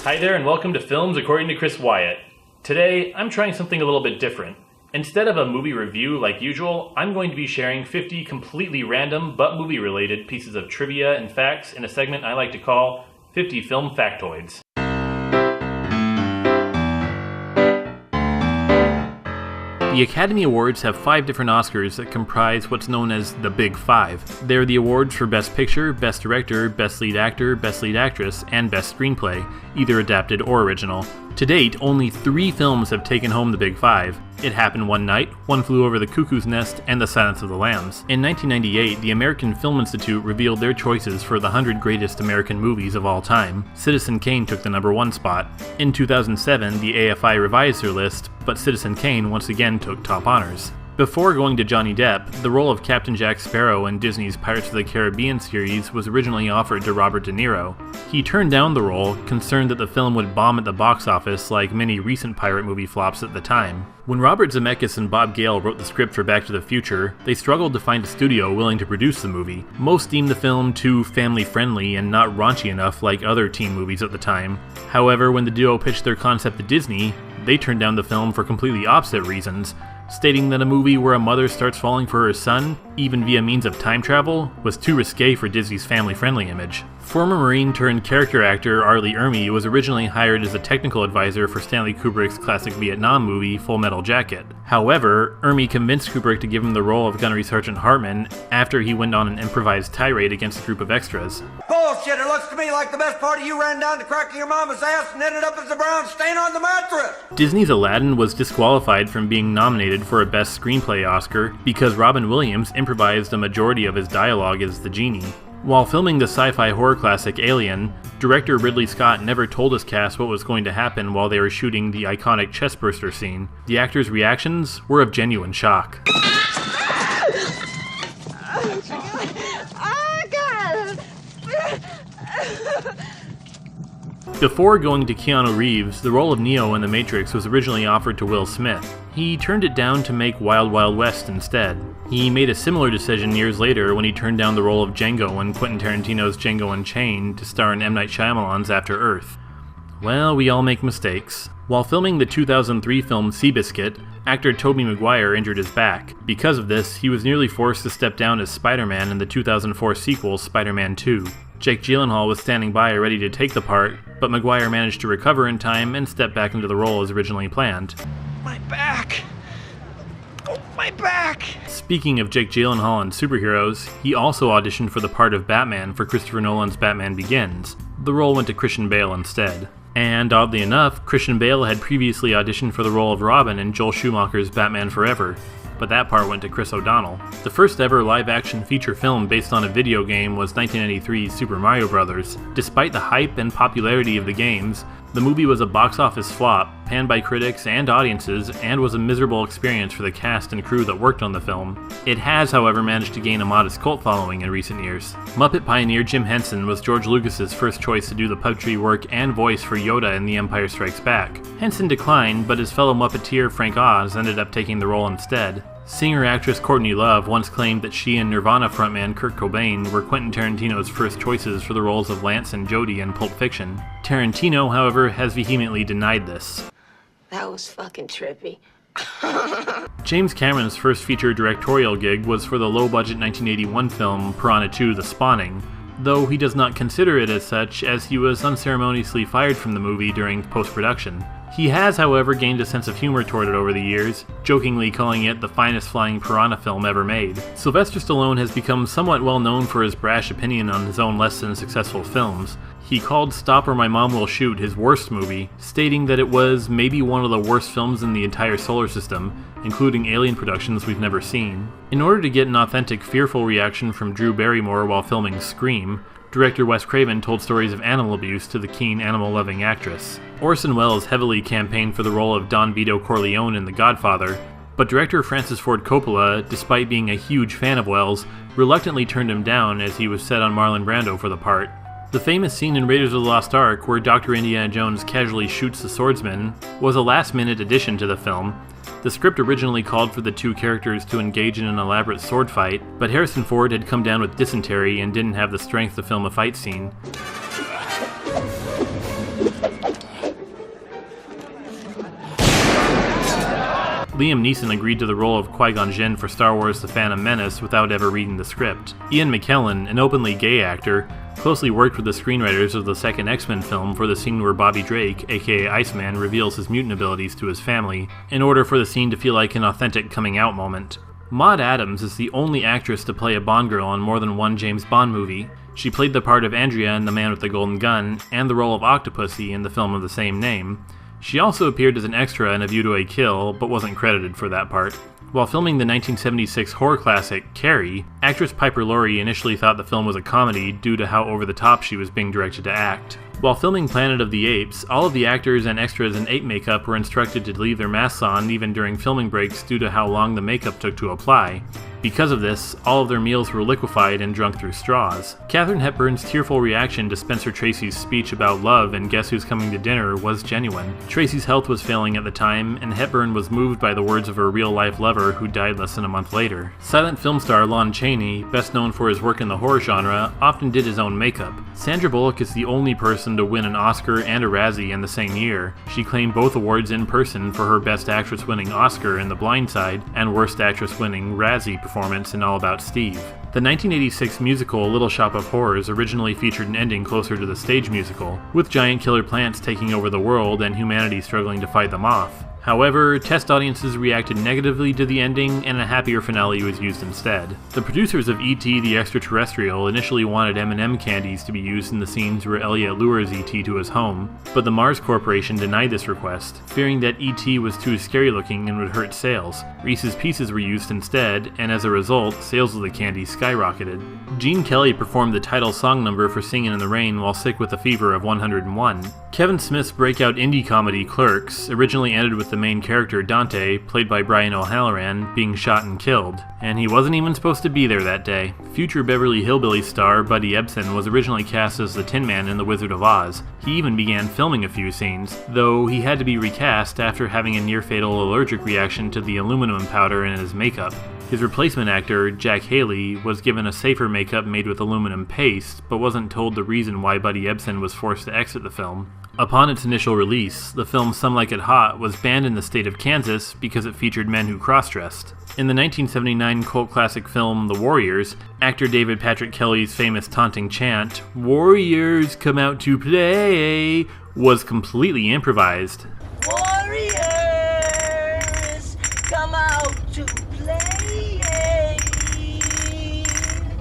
Hi there and welcome to Films According to Chris Wyatt. Today, I'm trying something a little bit different. Instead of a movie review like usual, I'm going to be sharing 50 completely random but movie-related pieces of trivia and facts in a segment I like to call 50 Film Factoids. The Academy Awards have 5 different Oscars that comprise what's known as the Big Five. They're the awards for Best Picture, Best Director, Best Lead Actor, Best Lead Actress, and Best Screenplay, either adapted or original. To date, only 3 films have taken home the Big Five. It Happened One Night, One Flew Over the Cuckoo's Nest, and The Silence of the Lambs. In 1998, the American Film Institute revealed their choices for the 100 greatest American movies of all time. Citizen Kane took the #1 spot. In 2007, the AFI revised their list, but Citizen Kane once again took top honors. Before going to Johnny Depp, the role of Captain Jack Sparrow in Disney's Pirates of the Caribbean series was originally offered to Robert De Niro. He turned down the role, concerned that the film would bomb at the box office like many recent pirate movie flops at the time. When Robert Zemeckis and Bob Gale wrote the script for Back to the Future, they struggled to find a studio willing to produce the movie. Most deemed the film too family-friendly and not raunchy enough like other teen movies at the time. However, when the duo pitched their concept to Disney, they turned down the film for completely opposite reasons, stating that a movie where a mother starts falling for her son, even via means of time travel, was too risque for Disney's family-friendly image. Former Marine turned character actor R. Lee Ermey was originally hired as a technical advisor for Stanley Kubrick's classic Vietnam movie Full Metal Jacket. However, Ermey convinced Kubrick to give him the role of Gunnery Sergeant Hartman after he went on an improvised tirade against a group of extras. Bullshit, it looks to me like the best part of you ran down the crack of your mama's ass and ended up as a brown stain on the mattress! Disney's Aladdin was disqualified from being nominated for a Best Screenplay Oscar because Robin Williams improvised a majority of his dialogue as the genie. While filming the sci-fi horror classic Alien, director Ridley Scott never told his cast what was going to happen while they were shooting the iconic chestburster scene. The actors' reactions were of genuine shock. Before going to Keanu Reeves, the role of Neo in The Matrix was originally offered to Will Smith. He turned it down to make Wild Wild West instead. He made a similar decision years later when he turned down the role of Django in Quentin Tarantino's Django Unchained to star in M. Night Shyamalan's After Earth. Well, we all make mistakes. While filming the 2003 film Seabiscuit, actor Tobey Maguire injured his back. Because of this, he was nearly forced to step down as Spider-Man in the 2004 sequel Spider-Man 2. Jake Gyllenhaal was standing by ready to take the part, but Maguire managed to recover in time and step back into the role as originally planned. My back! Oh, my back! Speaking of Jake Gyllenhaal and superheroes, he also auditioned for the part of Batman for Christopher Nolan's Batman Begins. The role went to Christian Bale instead. And oddly enough, Christian Bale had previously auditioned for the role of Robin in Joel Schumacher's Batman Forever, but that part went to Chris O'Donnell. The first ever live-action feature film based on a video game was 1993's Super Mario Bros. Despite the hype and popularity of the games, the movie was a box office flop, panned by critics and audiences, and was a miserable experience for the cast and crew that worked on the film. It has, however, managed to gain a modest cult following in recent years. Muppet pioneer Jim Henson was George Lucas's first choice to do the puppetry work and voice for Yoda in The Empire Strikes Back. Henson declined, but his fellow Muppeteer Frank Oz ended up taking the role instead. Singer-actress Courtney Love once claimed that she and Nirvana frontman Kurt Cobain were Quentin Tarantino's first choices for the roles of Lance and Jody in Pulp Fiction. Tarantino, however, has vehemently denied this. That was fucking trippy. James Cameron's first feature directorial gig was for the low-budget 1981 film Piranha 2: The Spawning, though he does not consider it as such as he was unceremoniously fired from the movie during post-production. He has, however, gained a sense of humor toward it over the years, jokingly calling it the finest flying piranha film ever made. Sylvester Stallone has become somewhat well known for his brash opinion on his own less than successful films. He called Stop or My Mom Will Shoot his worst movie, stating that it was maybe one of the worst films in the entire solar system, including alien productions we've never seen. In order to get an authentic, fearful reaction from Drew Barrymore while filming Scream, director Wes Craven told stories of animal abuse to the keen, animal-loving actress. Orson Welles heavily campaigned for the role of Don Vito Corleone in The Godfather, but director Francis Ford Coppola, despite being a huge fan of Welles, reluctantly turned him down as he was set on Marlon Brando for the part. The famous scene in Raiders of the Lost Ark where Dr. Indiana Jones casually shoots the swordsman was a last-minute addition to the film. The script originally called for the two characters to engage in an elaborate sword fight, but Harrison Ford had come down with dysentery and didn't have the strength to film a fight scene. Liam Neeson agreed to the role of Qui-Gon Jinn for Star Wars The Phantom Menace without ever reading the script. Ian McKellen, an openly gay actor, closely worked with the screenwriters of the second X-Men film for the scene where Bobby Drake, aka Iceman, reveals his mutant abilities to his family, in order for the scene to feel like an authentic coming-out moment. Maud Adams is the only actress to play a Bond girl in more than one James Bond movie. She played the part of Andrea in The Man with the Golden Gun, and the role of Octopussy in the film of the same name. She also appeared as an extra in A View to a Kill, but wasn't credited for that part. While filming the 1976 horror classic, Carrie, actress Piper Laurie initially thought the film was a comedy due to how over-the-top she was being directed to act. While filming Planet of the Apes, all of the actors and extras in ape makeup were instructed to leave their masks on even during filming breaks due to how long the makeup took to apply. Because of this, all of their meals were liquefied and drunk through straws. Katharine Hepburn's tearful reaction to Spencer Tracy's speech about love and Guess Who's Coming to Dinner was genuine. Tracy's health was failing at the time, and Hepburn was moved by the words of her real-life lover who died less than a month later. Silent film star Lon Chaney, best known for his work in the horror genre, often did his own makeup. Sandra Bullock is the only person to win an Oscar and a Razzie in the same year. She claimed both awards in person for her Best Actress winning Oscar in The Blind Side and Worst Actress winning Razzie performance in All About Steve. The 1986 musical Little Shop of Horrors originally featured an ending closer to the stage musical, with giant killer plants taking over the world and humanity struggling to fight them off. However, test audiences reacted negatively to the ending, and a happier finale was used instead. The producers of E.T. the Extraterrestrial initially wanted M&M candies to be used in the scenes where Elliot lures E.T. to his home, but the Mars Corporation denied this request, fearing that E.T. was too scary looking and would hurt sales. Reese's Pieces were used instead, and as a result, sales of the candy skyrocketed. Gene Kelly performed the title song number for Singin' in the Rain while sick with a fever of 101. Kevin Smith's breakout indie comedy Clerks originally ended with the main character Dante, played by Brian O'Halloran, being shot and killed, and he wasn't even supposed to be there that day. Future Beverly Hillbillies star Buddy Ebsen was originally cast as the Tin Man in The Wizard of Oz. He even began filming a few scenes, though he had to be recast after having a near-fatal allergic reaction to the aluminum powder in his makeup. His replacement actor, Jack Haley, was given a safer makeup made with aluminum paste, but wasn't told the reason why Buddy Ebsen was forced to exit the film. Upon its initial release, the film Some Like It Hot was banned in the state of Kansas because it featured men who cross-dressed. In the 1979 cult classic film The Warriors, actor David Patrick Kelly's famous taunting chant, "Warriors come out to play," was completely improvised. Warriors come out to play.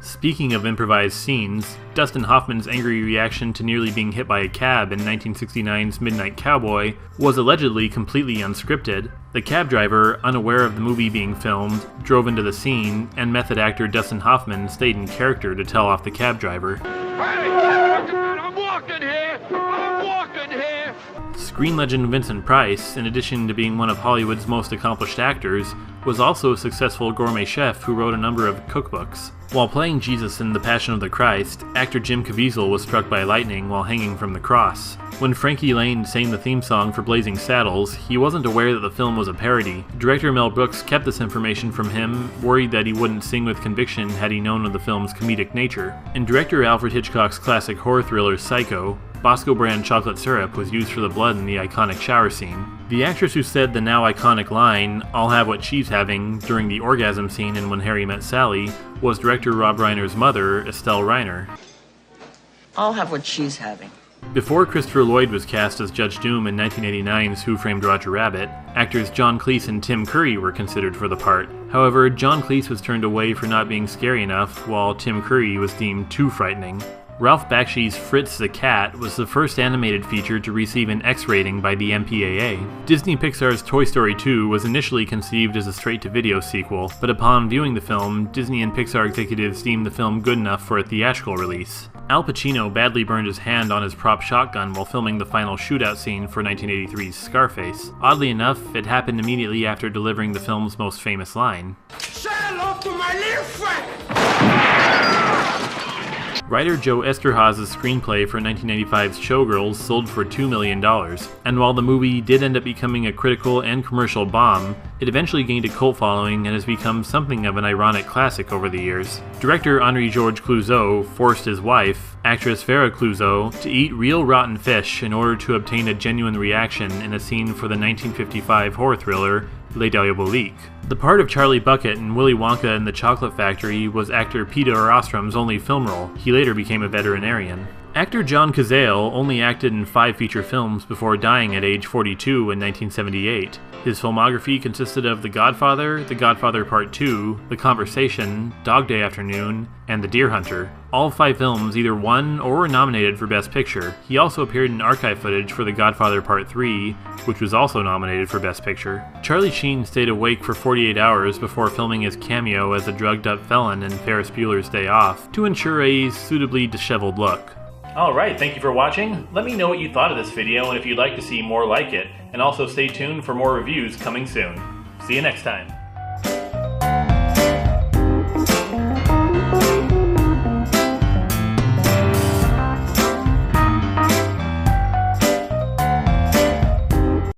Speaking of improvised scenes, Dustin Hoffman's angry reaction to nearly being hit by a cab in 1969's Midnight Cowboy was allegedly completely unscripted. The cab driver, unaware of the movie being filmed, drove into the scene, and method actor Dustin Hoffman stayed in character to tell off the cab driver. Hey, I'm walking here! I'm walking here! Screen legend Vincent Price, in addition to being one of Hollywood's most accomplished actors, was also a successful gourmet chef who wrote a number of cookbooks. While playing Jesus in The Passion of the Christ, actor Jim Caviezel was struck by lightning while hanging from the cross. When Frankie Lane sang the theme song for Blazing Saddles, he wasn't aware that the film was a parody. Director Mel Brooks kept this information from him, worried that he wouldn't sing with conviction had he known of the film's comedic nature. In director Alfred Hitchcock's classic horror thriller Psycho, Bosco brand chocolate syrup was used for the blood in the iconic shower scene. The actress who said the now iconic line, "I'll have what she's having," during the orgasm scene in When Harry Met Sally, was director Rob Reiner's mother, Estelle Reiner. I'll have what she's having. Before Christopher Lloyd was cast as Judge Doom in 1989's Who Framed Roger Rabbit, actors John Cleese and Tim Curry were considered for the part. However, John Cleese was turned away for not being scary enough, while Tim Curry was deemed too frightening. Ralph Bakshi's Fritz the Cat was the first animated feature to receive an X rating by the MPAA. Disney Pixar's Toy Story 2 was initially conceived as a straight-to-video sequel, but upon viewing the film, Disney and Pixar executives deemed the film good enough for a theatrical release. Al Pacino badly burned his hand on his prop shotgun while filming the final shootout scene for 1983's Scarface. Oddly enough, it happened immediately after delivering the film's most famous line. Say hello to my little friend! Writer Joe Esterhazy's screenplay for 1995's Showgirls sold for $2 million, and while the movie did end up becoming a critical and commercial bomb, it eventually gained a cult following and has become something of an ironic classic over the years. Director Henri-Georges Clouzot forced his wife, actress Vera Clouzot, to eat real rotten fish in order to obtain a genuine reaction in a scene for the 1955 horror thriller Les Diaboliques. The part of Charlie Bucket in Willy Wonka and the Chocolate Factory was actor Peter Ostrom's only film role. He later became a veterinarian. Actor John Cazale only acted in 5 feature films before dying at age 42 in 1978. His filmography consisted of The Godfather Part 2, The Conversation, Dog Day Afternoon, and The Deer Hunter. All 5 films either won or were nominated for Best Picture. He also appeared in archive footage for The Godfather Part 3, which was also nominated for Best Picture. Charlie Sheen stayed awake for 48 hours before filming his cameo as a drugged-up felon in Ferris Bueller's Day Off to ensure a suitably disheveled look. Alright, thank you for watching. Let me know what you thought of this video and if you'd like to see more like it, and also stay tuned for more reviews coming soon. See you next time.